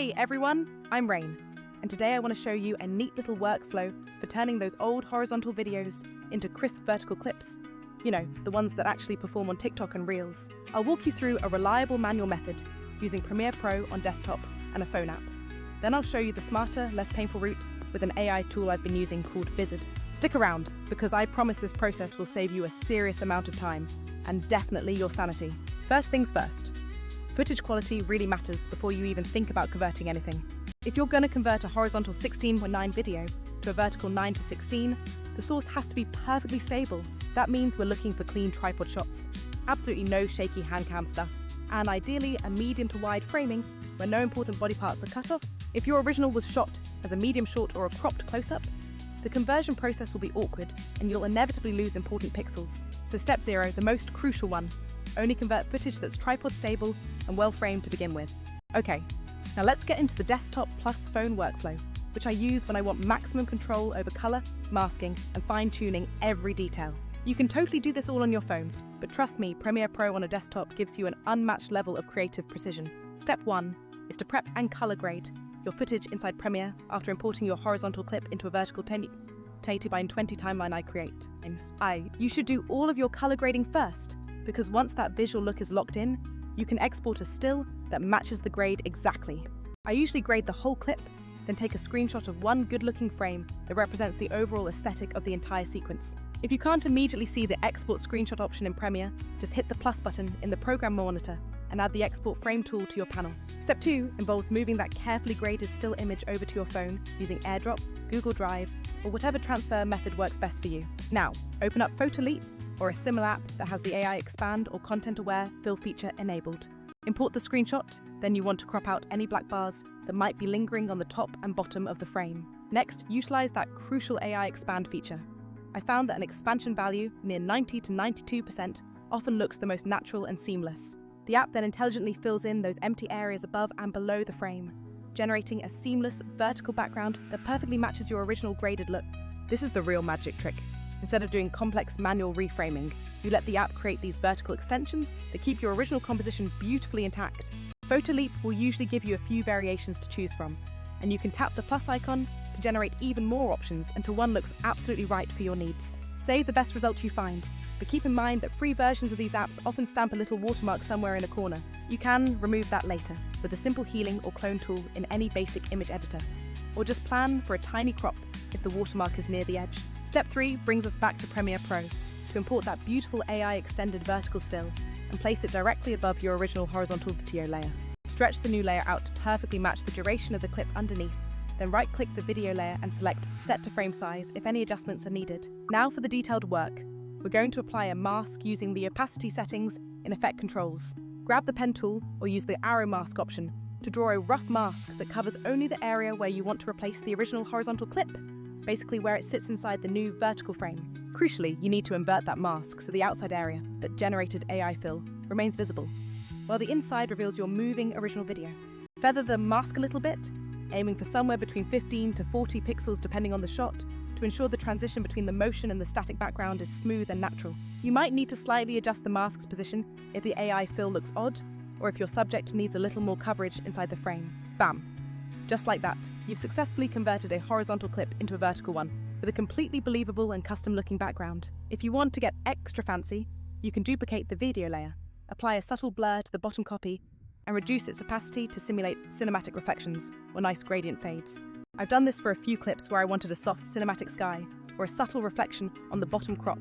Hey everyone, I'm Rain, and today I want to show you a neat little workflow for turning those old horizontal videos into crisp vertical clips. You know, the ones that actually perform on TikTok and Reels. I'll walk you through a reliable manual method using Premiere Pro on desktop and a phone app. Then I'll show you the smarter, less painful route with an AI tool I've been using called Vizard. Stick around, because I promise this process will save you a serious amount of time, and definitely your sanity. First things first. Footage quality really matters before you even think about converting anything. If you're going to convert a horizontal 16:9 video to a vertical 9:16, the source has to be perfectly stable. That means we're looking for clean tripod shots, absolutely no shaky hand cam stuff, and ideally a medium to wide framing where no important body parts are cut off. If your original was shot as a medium short or a cropped close-up, the conversion process will be awkward and you'll inevitably lose important pixels. So step 0, the most crucial one, only convert footage that's tripod stable and well framed to begin with. Okay, now let's get into the desktop plus phone workflow, which I use when I want maximum control over color, masking, and fine-tuning every detail. You can totally do this all on your phone, but trust me, Premiere Pro on a desktop gives you an unmatched level of creative precision. Step 1 is to prep and color grade your footage inside Premiere after importing your horizontal clip into a vertical 1080x20 timeline I create. You should do all of your color grading first, because once that visual look is locked in, you can export a still that matches the grade exactly. I usually grade the whole clip, then take a screenshot of one good-looking frame that represents the overall aesthetic of the entire sequence. If you can't immediately see the export screenshot option in Premiere, just hit the plus button in the program monitor and add the export frame tool to your panel. Step 2 involves moving that carefully graded still image over to your phone using AirDrop, Google Drive, or whatever transfer method works best for you. Now, open up PhotoLeap or a similar app that has the AI Expand or Content-Aware fill feature enabled. Import the screenshot, then you want to crop out any black bars that might be lingering on the top and bottom of the frame. Next, utilize that crucial AI Expand feature. I found that an expansion value near 90 to 92% often looks the most natural and seamless. The app then intelligently fills in those empty areas above and below the frame, generating a seamless vertical background that perfectly matches your original graded look. This is the real magic trick. Instead of doing complex manual reframing, you let the app create these vertical extensions that keep your original composition beautifully intact. PhotoLeap will usually give you a few variations to choose from, and you can tap the plus icon to generate even more options until one looks absolutely right for your needs. Save the best result you find, but keep in mind that free versions of these apps often stamp a little watermark somewhere in a corner. You can remove that later with a simple healing or clone tool in any basic image editor, or just plan for a tiny crop if the watermark is near the edge. Step 3 brings us back to Premiere Pro to import that beautiful AI extended vertical still and place it directly above your original horizontal video layer. Stretch the new layer out to perfectly match the duration of the clip underneath, then right-click the video layer and select Set to Frame Size if any adjustments are needed. Now for the detailed work. We're going to apply a mask using the opacity settings in Effect Controls. Grab the pen tool or use the arrow mask option to draw a rough mask that covers only the area where you want to replace the original horizontal clip, basically where it sits inside the new vertical frame. Crucially, you need to invert that mask so the outside area that generated AI fill remains visible, while the inside reveals your moving original video. Feather the mask a little bit, aiming for somewhere between 15 to 40 pixels depending on the shot, to ensure the transition between the motion and the static background is smooth and natural. You might need to slightly adjust the mask's position if the AI fill looks odd, or if your subject needs a little more coverage inside the frame. Bam! Just like that, you've successfully converted a horizontal clip into a vertical one, with a completely believable and custom-looking background. If you want to get extra fancy, you can duplicate the video layer, apply a subtle blur to the bottom copy, and reduce its opacity to simulate cinematic reflections or nice gradient fades. I've done this for a few clips where I wanted a soft cinematic sky or a subtle reflection on the bottom crop,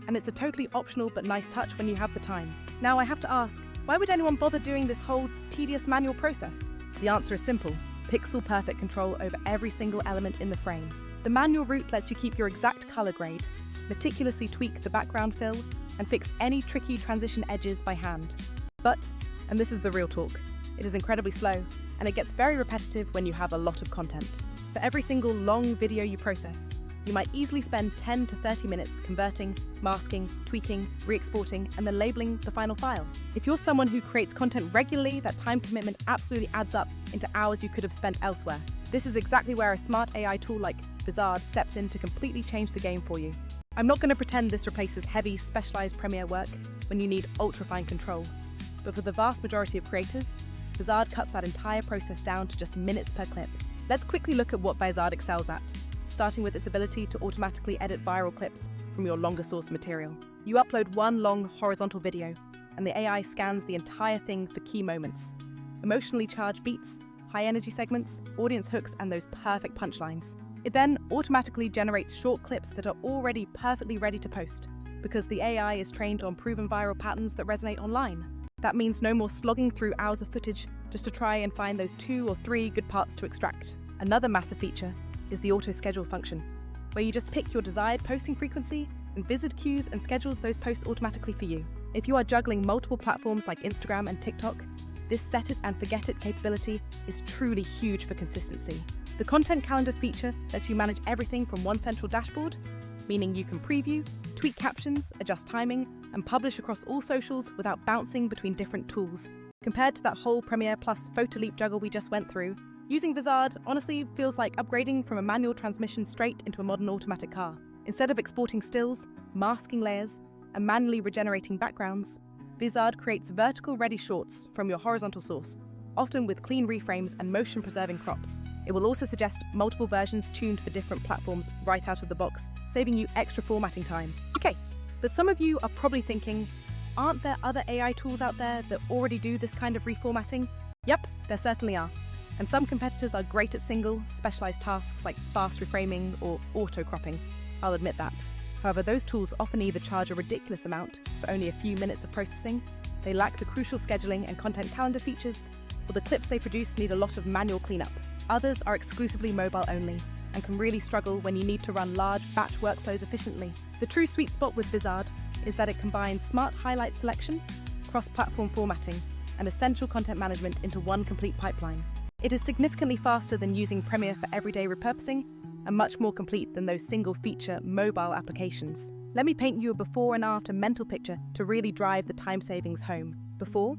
and it's a totally optional but nice touch when you have the time. Now I have to ask, why would anyone bother doing this whole tedious manual process? The answer is simple: pixel-perfect control over every single element in the frame. The manual route lets you keep your exact color grade, meticulously tweak the background fill, and fix any tricky transition edges by hand. But, and this is the real talk, it is incredibly slow, and it gets very repetitive when you have a lot of content. For every single long video you process, you might easily spend 10 to 30 minutes converting, masking, tweaking, re-exporting, and then labeling the final file. If you're someone who creates content regularly, that time commitment absolutely adds up into hours you could have spent elsewhere. This is exactly where a smart AI tool like Vizard steps in to completely change the game for you. I'm not going to pretend this replaces heavy, specialized Premiere work when you need ultra-fine control. But for the vast majority of creators, Vizard cuts that entire process down to just minutes per clip. Let's quickly look at what Vizard excels at, starting with its ability to automatically edit viral clips from your longer source material. You upload one long horizontal video, and the AI scans the entire thing for key moments. Emotionally charged beats, high-energy segments, audience hooks, and those perfect punchlines. It then automatically generates short clips that are already perfectly ready to post, because the AI is trained on proven viral patterns that resonate online. That means no more slogging through hours of footage just to try and find those 2 or 3 good parts to extract. Another massive feature is the auto-schedule function, where you just pick your desired posting frequency and Vizard queues and schedules those posts automatically for you. If you are juggling multiple platforms like Instagram and TikTok, this set it and forget it capability is truly huge for consistency. The content calendar feature lets you manage everything from one central dashboard, meaning you can preview, tweak captions, adjust timing, and publish across all socials without bouncing between different tools. Compared to that whole Premiere plus PhotoLeap juggle we just went through, using Vizard honestly feels like upgrading from a manual transmission straight into a modern automatic car. Instead of exporting stills, masking layers, and manually regenerating backgrounds, Vizard creates vertical ready shorts from your horizontal source, often with clean reframes and motion-preserving crops. It will also suggest multiple versions tuned for different platforms right out of the box, saving you extra formatting time. Okay, but some of you are probably thinking, aren't there other AI tools out there that already do this kind of reformatting? Yep, there certainly are. And some competitors are great at single, specialized tasks like fast reframing or auto-cropping. I'll admit that. However, those tools often either charge a ridiculous amount for only a few minutes of processing, they lack the crucial scheduling and content calendar features, or the clips they produce need a lot of manual cleanup. Others are exclusively mobile only and can really struggle when you need to run large batch workflows efficiently. The true sweet spot with Vizard is that it combines smart highlight selection, cross-platform formatting, and essential content management into one complete pipeline. It is significantly faster than using Premiere for everyday repurposing and much more complete than those single-feature mobile applications. Let me paint you a before and after mental picture to really drive the time savings home. Before,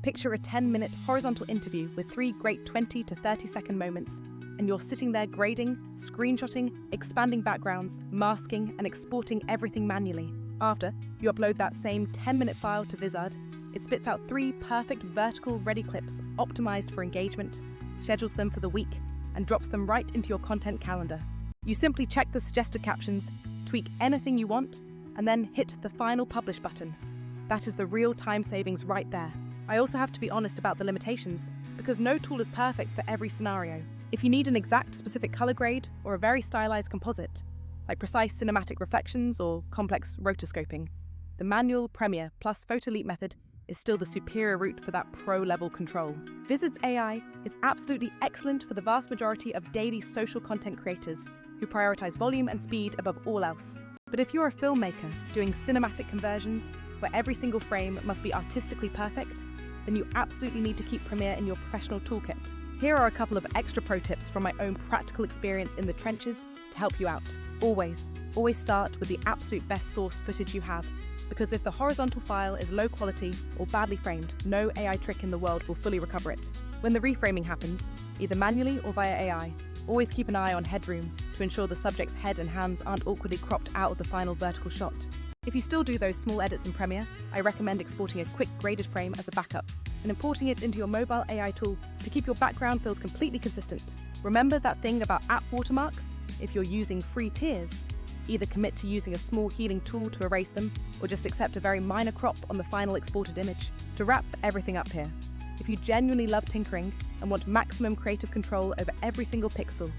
picture a 10-minute horizontal interview with 3 great 20 to 30-second moments, and you're sitting there grading, screenshotting, expanding backgrounds, masking, and exporting everything manually. After, you upload that same 10-minute file to Vizard. It spits out 3 perfect vertical ready clips optimized for engagement, schedules them for the week, and drops them right into your content calendar. You simply check the suggested captions, tweak anything you want, and then hit the final publish button. That is the real time savings right there. I also have to be honest about the limitations, because no tool is perfect for every scenario. If you need an exact specific color grade or a very stylized composite, like precise cinematic reflections or complex rotoscoping, the manual Premiere plus PhotoLeap method is still the superior route for that pro-level control. Vizard's AI is absolutely excellent for the vast majority of daily social content creators who prioritize volume and speed above all else. But if you're a filmmaker doing cinematic conversions where every single frame must be artistically perfect, then you absolutely need to keep Premiere in your professional toolkit. Here are a couple of extra pro tips from my own practical experience in the trenches to help you out. Always start with the absolute best source footage you have, because if the horizontal file is low quality or badly framed, no AI trick in the world will fully recover it. When the reframing happens, either manually or via AI, always keep an eye on headroom to ensure the subject's head and hands aren't awkwardly cropped out of the final vertical shot. If you still do those small edits in Premiere, I recommend exporting a quick graded frame as a backup and importing it into your mobile AI tool to keep your background fills completely consistent. Remember that thing about app watermarks? If you're using free tiers, either commit to using a small healing tool to erase them, or just accept a very minor crop on the final exported image. To wrap everything up here, if you genuinely love tinkering and want maximum creative control over every single pixel,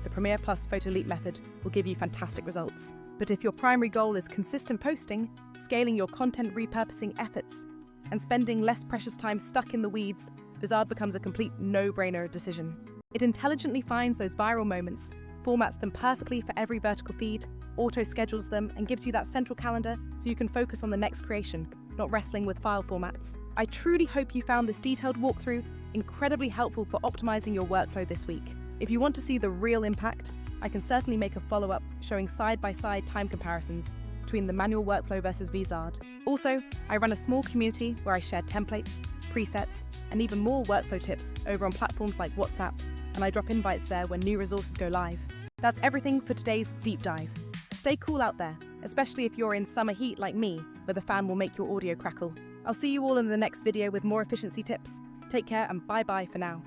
the Premiere plus PhotoLeap method will give you fantastic results. But if your primary goal is consistent posting, scaling your content repurposing efforts, and spending less precious time stuck in the weeds, Vizard becomes a complete no-brainer decision. It intelligently finds those viral moments, formats them perfectly for every vertical feed, auto-schedules them, and gives you that central calendar so you can focus on the next creation, not wrestling with file formats. I truly hope you found this detailed walkthrough incredibly helpful for optimizing your workflow this week. If you want to see the real impact, I can certainly make a follow-up showing side-by-side time comparisons between the manual workflow versus Vizard. Also, I run a small community where I share templates, presets, and even more workflow tips over on platforms like WhatsApp, and I drop invites there when new resources go live. That's everything for today's deep dive. Stay cool out there, especially if you're in summer heat like me, where the fan will make your audio crackle. I'll see you all in the next video with more efficiency tips. Take care and bye-bye for now.